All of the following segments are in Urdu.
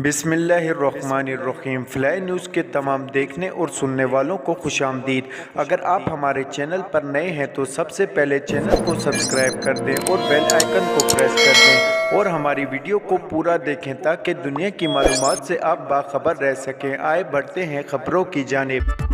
بسم اللہ الرحمن الرحیم۔ فلائی نیوز کے تمام دیکھنے اور سننے والوں کو خوش آمدید۔ اگر آپ ہمارے چینل پر نئے ہیں تو سب سے پہلے چینل کو سبسکرائب کر دیں اور بیل آئیکن کو پریس کر دیں اور ہماری ویڈیو کو پورا دیکھیں تاکہ دنیا کی معلومات سے آپ باخبر رہ سکیں۔ آئے بڑھتے ہیں خبروں کی جانب۔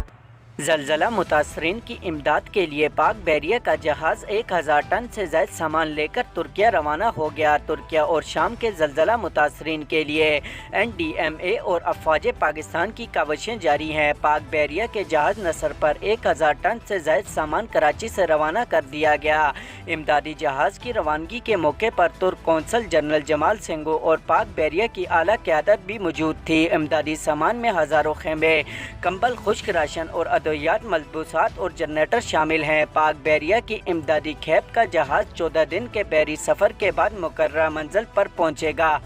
زلزلہ متاثرین کی امداد کے لیے پاک بحریہ کا جہاز 1000 ٹن سے زائد سامان لے کر ترکیہ روانہ ہو گیا۔ ترکیہ اور شام کے زلزلہ متاثرین کے لیے NDMA اور افواج پاکستان کی کاوشیں جاری ہیں۔ پاک بحریہ کے جہاز نصر پر 1000 ٹن سے زائد سامان کراچی سے روانہ کر دیا گیا۔ امدادی جہاز کی روانگی کے موقع پر ترک قونصل جنرل جمال سنگھو اور پاک بحریہ کی اعلیٰ قیادت بھی موجود تھی۔ امدادی سامان میں ہزاروں خیمے، کمبل، خشک راشن اور ادویات، ملبوسات اور جنریٹر شامل ہیں۔ پاک بحریہ کی امدادی کھیپ کا جہاز 14 دن کے بحری سفر کے بعد مقررہ منزل پر پہنچے گا۔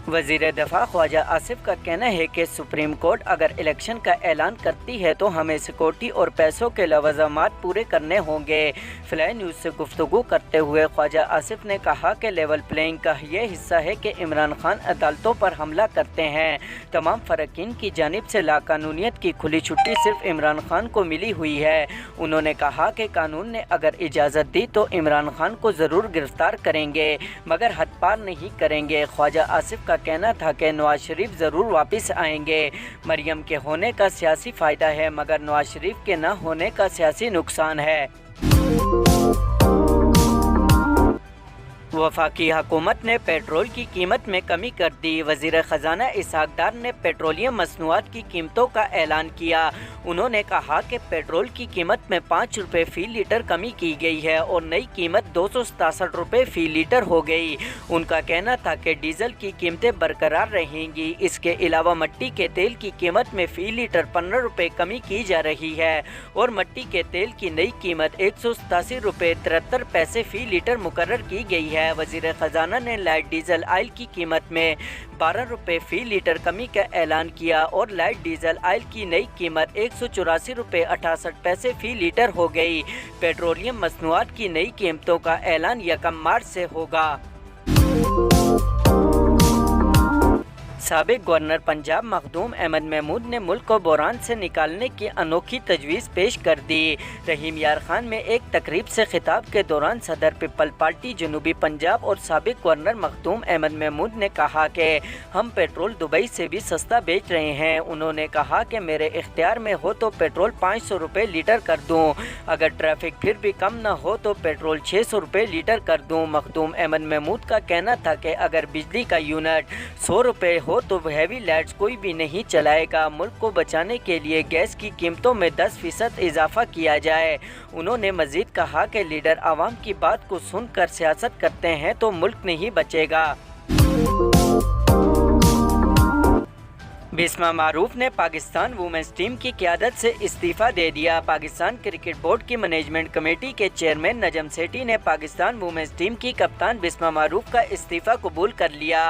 وزیر دفاع خواجہ آصف کا کہنا ہے کہ سپریم کورٹ اگر الیکشن کا اعلان کرتی ہے تو ہمیں سیکورٹی اور پیسوں کے لوازمات پورے کرنے ہوں گے۔ فلائی نیوز سے گفتگو کرتے ہوئے خواجہ آصف نے کہا کہ لیول پلینگ کا یہ حصہ ہے کہ عمران خان عدالتوں پر حملہ کرتے ہیں۔ تمام فریقین کی جانب سے لاقانونیت کی کھلی چھٹی صرف عمران خان کو ملی ہوئی ہے۔ انہوں نے کہا کہ قانون نے اگر اجازت دی تو عمران خان کو ضرور گرفتار کریں گے مگر حد پار نہیں کریں گے۔ خواجہ آصف کا کہنا تھا کہ نواز شریف ضرور واپس آئیں گے۔ مریم کے ہونے کا سیاسی فائدہ ہے مگر نواز شریف کے نہ ہونے کا سیاسی نقصان ہے۔ وفاقی حکومت نے پیٹرول کی قیمت میں کمی کر دی۔ وزیر خزانہ اسحاق ڈار نے پیٹرولیم مصنوعات کی قیمتوں کا اعلان کیا۔ انہوں نے کہا کہ پیٹرول کی قیمت میں 5 روپے فی لیٹر کمی کی گئی ہے اور نئی قیمت 267 روپے فی لیٹر ہو گئی۔ ان کا کہنا تھا کہ ڈیزل کی قیمتیں برقرار رہیں گی۔ اس کے علاوہ مٹی کے تیل کی قیمت میں فی لیٹر 15 روپے کمی کی جا رہی ہے اور مٹی کے تیل کی نئی قیمت 187 روپے 73 پیسے فی لیٹر مقرر کی گئی ہے۔ وزیر خزانہ نے لائٹ ڈیزل آئل کی قیمت میں 12 روپے فی لیٹر کمی کا اعلان کیا اور لائٹ ڈیزل آئل کی نئی قیمت 184 روپے 68 پیسے فی لیٹر ہو گئی۔ پیٹرولیم مصنوعات کی نئی قیمتوں کا اعلان 1 مارچ سے ہوگا۔ سابق گورنر پنجاب مخدوم احمد محمود نے ملک کو بحران سے نکالنے کی انوکھی تجویز پیش کر دی۔ رحیم یار خان میں ایک تقریب سے خطاب کے دوران صدر پیپل پارٹی جنوبی پنجاب اور سابق گورنر مخدوم احمد محمود نے کہا کہ ہم پیٹرول دبئی سے بھی سستا بیچ رہے ہیں۔ انہوں نے کہا کہ میرے اختیار میں ہو تو پیٹرول 500 روپے لیٹر کر دوں، اگر ٹریفک پھر بھی کم نہ ہو تو پیٹرول 600 روپے لیٹر کر دوں۔ مخدوم احمد محمود کا کہنا تھا کہ اگر بجلی کا یونٹ 100 روپے ہو تو ہیوی لائٹس کوئی بھی نہیں چلائے گا۔ ملک کو بچانے کے لیے گیس کی قیمتوں میں 10% اضافہ کیا جائے۔ انہوں نے مزید کہا کہ لیڈر عوام کی بات کو سن کر سیاست کرتے ہیں تو ملک نہیں بچے گا۔ بسمہ معروف نے پاکستان وومنز ٹیم کی قیادت سے استعفیٰ دے دیا۔ پاکستان کرکٹ بورڈ کی مینجمنٹ کمیٹی کے چیئرمین نجم سیٹھی نے پاکستان وومنز ٹیم کی کپتان بسمہ معروف کا استعفیٰ قبول کر لیا۔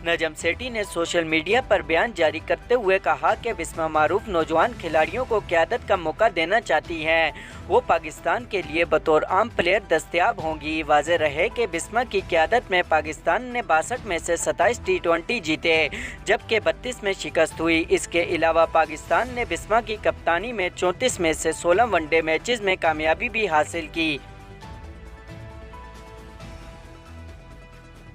نجم سیٹھی نے سوشل میڈیا پر بیان جاری کرتے ہوئے کہا کہ بسمہ معروف نوجوان کھلاڑیوں کو قیادت کا موقع دینا چاہتی ہیں، وہ پاکستان کے لیے بطور عام پلیئر دستیاب ہوں گی۔ واضح رہے کہ بسمہ کی قیادت میں پاکستان نے 62 میں سے 27 T20 جیتے جبکہ 32 میں شکست ہوئی۔ اس کے علاوہ پاکستان نے بسمہ کی کپتانی میں 34 میں سے 16 ون ڈے میچز میں کامیابی بھی حاصل کی۔